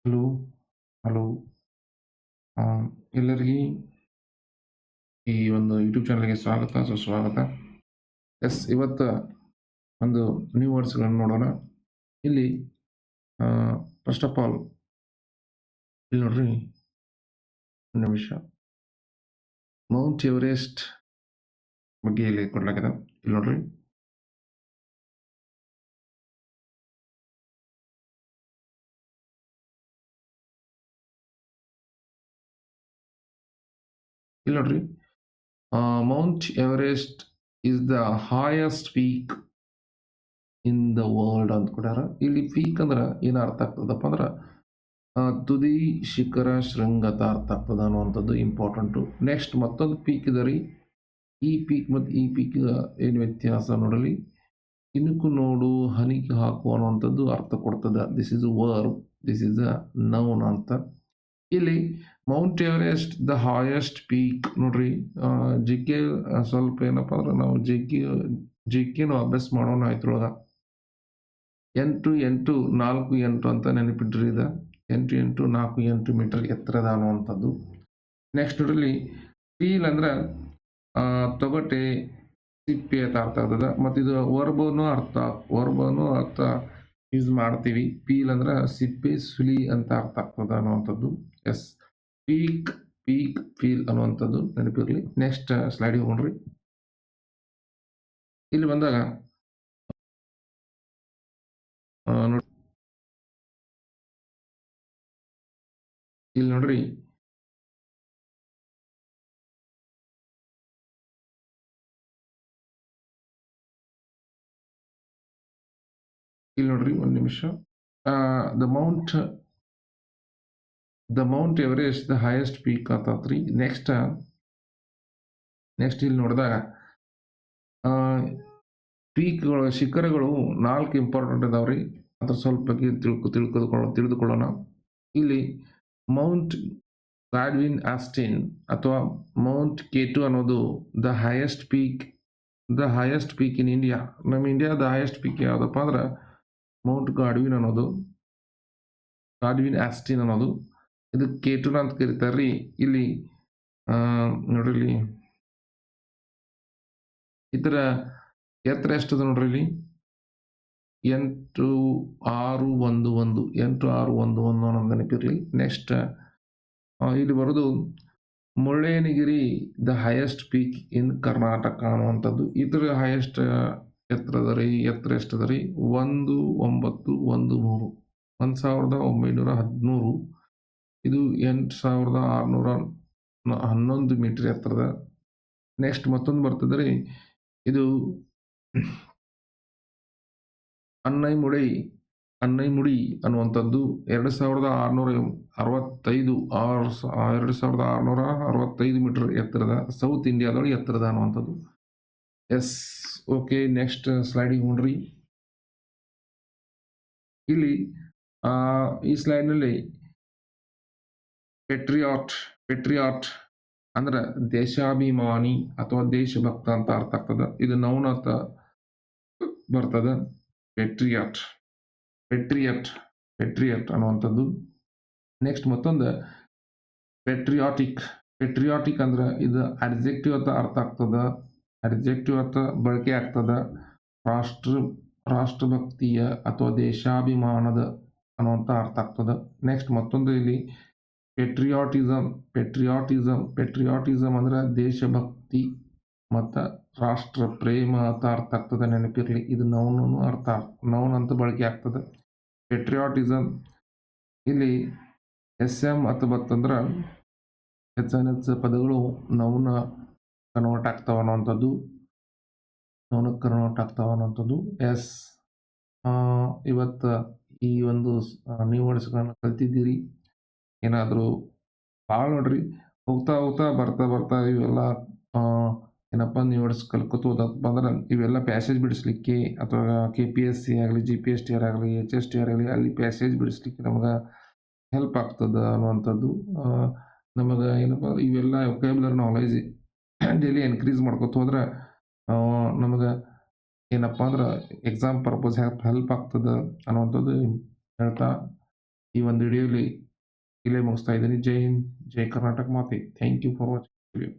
Hello, hello. ಆ, ಎಲ್ಲರಿಗೆ ಈ ಒಂದು ಯೂಟ್ಯೂಬ್ ಚಾನಲ್‌ಗೆ ಸ್ವಾಗತ, ಸುಸ್ವಾಗತ. ಇವತ್ತು ಒಂದು ನ್ಯೂ ವರ್ಡ್ಸ್‌ಗಳನ್ನು ನೋಡೋಣ. ಇಲ್ಲಿ ಆ, ಫಸ್ಟ್ ಆಫ್ ಆಲ್ ಇಲ್ಲಿ ನೋಡ್ರಿ, ಒಂದು ನಿಮಿಷ. ಮೌಂಟ್ ಎವರೆಸ್ಟ್ ಬಗ್ಗೆ ಇಲ್ಲಿ ಕೊಡ್ಲಾಗಿದೆ. ಇಲ್ಲಿ ನೋಡ್ರಿ, ಇಲ್ಲಿ ನೋಡ್ರಿ. Mount Everest is the highest peak in the world ಅಂತ ಕೊಡ್ಯಾರ. ಇಲ್ಲಿ ಪೀಕ್ ಅಂದ್ರೆ ಏನು ಅರ್ಥ ಆಗ್ತದಪ್ಪ ಅಂದ್ರೆ ತುದಿ ಶಿಖರ ಶೃಂಗತ ಅರ್ಥ ಆಗ್ತದ ಅನ್ನುವಂಥದ್ದು ಇಂಪಾರ್ಟೆಂಟು. ನೆಕ್ಸ್ಟ್ ಮತ್ತೊಂದು ಪೀಕ್ ಇದೆ ರೀ. ಈ ಪೀಕ್ ಮತ್ತು ಈ ಪೀಕ್ ಏನು ವ್ಯತ್ಯಾಸ ನೋಡಲಿ. ಇಣುಕು ನೋಡು, ಹನಿಗೆ ಹಾಕು ಅನ್ನುವಂಥದ್ದು ಅರ್ಥ ಕೊಡ್ತದೆ. This is verb, this is a noun ಅಂತ. ಇಲ್ಲಿ Mount Everest the highest peak ನೋಡ್ರಿ. ಜಿ ಕೆ ಸ್ವಲ್ಪ ಏನಪ್ಪ ಅಂದ್ರೆ ನಾವು ಜಿ ಕೆನೂ ಅಭ್ಯಾಸ ಮಾಡೋಣ ಆಯ್ತೊಳಗ. 8 ಅಂತ ನೆನಪಿಡ್ರಿ. ಇದು 8 ಮೀಟರ್ ಎತ್ತರದ ಅನ್ನುವಂಥದ್ದು. ನೆಕ್ಸ್ಟ್ ನೋಡ್ರಿ, ಫೀಲ್ ಅಂದ್ರೆ ತೊಗಟೆ, ಸಿಪ್ಪೆ ಅಂತ ಅರ್ಥ ಆಗ್ತದೆ. ಮತ್ತು ಇದು ವರ್ಬನು ಅರ್ಥ ಯೂಸ್ ಮಾಡ್ತೀವಿ. ಪೀಲ್ ಅಂದ್ರೆ ಸಿಪ್ಪೆ, ಸುಲಿ ಅಂತ ಅರ್ಥ ಆಗ್ತದೆ ಅನ್ನುವಂಥದ್ದು. ಎಸ್, ಪೀಕ್, ಪೀಕ್, ಫೀಲ್ ಅನ್ನುವಂಥದ್ದು ನೆನಪಿರಲಿ. ನೆಕ್ಸ್ಟ್ ಸ್ಲೈಡಿಗೆ ಹೋಗ್ರಿ. ಇಲ್ಲಿ ಬಂದಾಗ ನೋಡಿ, ಇಲ್ಲಿ ನೋಡ್ರಿ. ಇಲ್ಲಿ ನೋಡ್ರಿ, ಒಂದು ನಿಮಿಷ. The Mount Everest the highest peak ಆತತ್ರಿ. ನೆಕ್ಸ್ಟ್ ಇಲ್ಲಿ ನೋಡಿದಾಗ ಪೀಕ್ಗಳು, ಶಿಖರಗಳು 4 ಇಂಪಾರ್ಟೆಂಟ್ ಇದಾವ್ರಿ. ಅದ್ರ ಸ್ವಲ್ಪ ಬಗ್ಗೆ ತಿಳಿದುಕೊಳ್ಳೋಣ. ಇಲ್ಲಿ ಮೌಂಟ್ ಗಾಡ್ವಿನ್ ಆಸ್ಟಿನ್ ಅಥವಾ ಮೌಂಟ್ ಕೇಟು ಅನ್ನೋದು the highest peak in India. ನಮ್ಮ ಇಂಡಿಯಾದ ಹೈಯೆಸ್ಟ್ ಪೀಕ್ ಯಾವುದಪ್ಪ ಅಂದ್ರೆ ಮೌಂಟ್ ಗಾಡ್ವಿನ್ ಆಸ್ಟಿನ್ ಅನ್ನೋದು. ಇದು ಕೇಟುನ ಅಂತ ಕರೀತಾರ್ರಿ. ಇಲ್ಲಿ ನೋಡ್ರಿ, ಇದರ ಎತ್ತರ ಎಷ್ಟದ ನೋಡ್ರಿ. ಇಲ್ಲಿ 8611 ಅನ್ನೋದು ನೆನಪಿರಲಿ. ನೆಕ್ಸ್ಟ್ ಇಲ್ಲಿ ಬರೋದು ಮುಳ್ಳಯ್ಯನಗಿರಿ ದ ಹೈಯೆಸ್ಟ್ ಪೀಕ್ ಇನ್ ಕರ್ನಾಟಕ ಅನ್ನುವಂಥದ್ದು. ಇದರ ಹೈಯೆಸ್ಟ್ ಎತ್ತರ ಎಷ್ಟದ ರೀ? 1913 ಇದು 8611 ಮೀಟರ್ ಎತ್ತರದ. ನೆಕ್ಸ್ಟ್ ಮತ್ತೊಂದು ಬರ್ತದೆ ರೀ. ಇದು ಅನ್ನೈಮುಡಿ ಅನ್ನುವಂಥದ್ದು 2665 ಮೀಟರ್ ಎತ್ತರದ, ಸೌತ್ ಇಂಡಿಯಾದೊಳಗೆ ಎತ್ತರದ ಅನ್ನುವಂಥದ್ದು. S, okay. ನೆಕ್ಸ್ಟ್ ಸ್ಲೈಡಿಗೆ ನೋಡ್ರಿ. ಇಲ್ಲಿ ಈ ಸ್ಲೈಡ್ನಲ್ಲಿ ಪೆಟ್ರಿಯಾಟ್ ಅಂದ್ರೆ ದೇಶಾಭಿಮಾನಿ ಅಥವಾ ದೇಶಭಕ್ತ ಅಂತ ಅರ್ಥ ಆಗ್ತದೆ. ಇದು ನೌನ್ ಅಂತ ಬರ್ತದೆ. ಪೆಟ್ರಿಯಾಟ್ ಅನ್ನುವಂಥದ್ದು. ನೆಕ್ಸ್ಟ್ ಮತ್ತೊಂದು ಪೆಟ್ರಿಯಾಟಿಕ್ ಅಂದ್ರೆ ಇದು ಅಡ್ಜೆಕ್ಟಿವ್ ಅಂತ ಅರ್ಥ ಆಗ್ತದ. ಬಳಕೆ ಆಗ್ತದ. ರಾಷ್ಟ್ರಭಕ್ತಿಯ ಅಥವಾ ದೇಶಾಭಿಮಾನದ ಅನ್ನುವಂಥ ಅರ್ಥ ಆಗ್ತದೆ. ನೆಕ್ಸ್ಟ್ ಮತ್ತೊಂದು ಇಲ್ಲಿ ಪೆಟ್ರಿಯಾಟಿಸಮ್ ಅಂದ್ರೆ ದೇಶಭಕ್ತಿ ಮತ್ತು ರಾಷ್ಟ್ರ ಪ್ರೇಮ ಅಂತ ಅರ್ಥ ಆಗ್ತದೆ. ನೆನಪಿರಲಿ, ಇದು ನೌನ್ ಅಂತ ಬಳಕೆ ಆಗ್ತದೆ. ಪೆಟ್ರಿಯಾಟಿಸಮ್ ಇಲ್ಲಿ SM ಅಥವಾ ಬತ್ತಂದ್ರೆ ಹೆಚ್ಚು ಪದಗಳು ನೌನ ಕನ್ವರ್ಟ್ ಆಗ್ತಾವ ಅನ್ನುವಂಥದ್ದು. ಎಸ್, ಇವತ್ತು ಈ ಒಂದು ನ್ಯೂ ವರ್ಡ್ಸ್ಗಳನ್ನು ಕಲ್ತಿದ್ದೀರಿ. ಏನಾದರೂ ಭಾಳ ನೋಡ್ರಿ, ಹೋಗ್ತಾ ಬರ್ತಾ ಇವೆಲ್ಲ ಏನಪ್ಪ ನ್ಯೂ ವರ್ಡ್ಸ್ ಕಲ್ಕೋತ ಹೋದಪ್ಪ ಅಂದ್ರೆ ಇವೆಲ್ಲ ಪ್ಯಾಸೇಜ್ ಬಿಡಿಸ್ಲಿಕ್ಕೆ ಅಥವಾ KPSC ಆಗಲಿ, GPSTR ಆಗಲಿ, HSTR ಆಗಲಿ, ಅಲ್ಲಿ ಪ್ಯಾಸೇಜ್ ಬಿಡಿಸ್ಲಿಕ್ಕೆ ನಮ್ಗೆ ಹೆಲ್ಪ್ ಆಗ್ತದೆ ಅನ್ನುವಂಥದ್ದು. ನಮಗೆ ಏನಪ್ಪ ಇವೆಲ್ಲ ವೊಕ್ಯಾಬ್ಯುಲರಿ ನಾಲೆಜ್ ಡೈಲಿ ಇನ್ಕ್ರೀಸ್ ಮಾಡ್ಕೊತ ಹೋದ್ರೆ ನಮಗೆ ಏನಪ್ಪ ಅಂದ್ರೆ ಎಕ್ಸಾಮ್ ಪರ್ಪಸ್ ಹೆಲ್ಪ್ ಆಗ್ತದೆ ಅನ್ನುವಂಥದ್ದು ಹೇಳ್ತಾ ಈ ಒಂದು ವಿಡಿಯೋಲಿ ಇಲ್ಲೇ ಮುಗಿಸ್ತಾ ಇದ್ದೀನಿ. ಜೈ ಹಿಂದ್, ಜೈ ಕರ್ನಾಟಕ ಮಾತೆ. Thank you for watching video.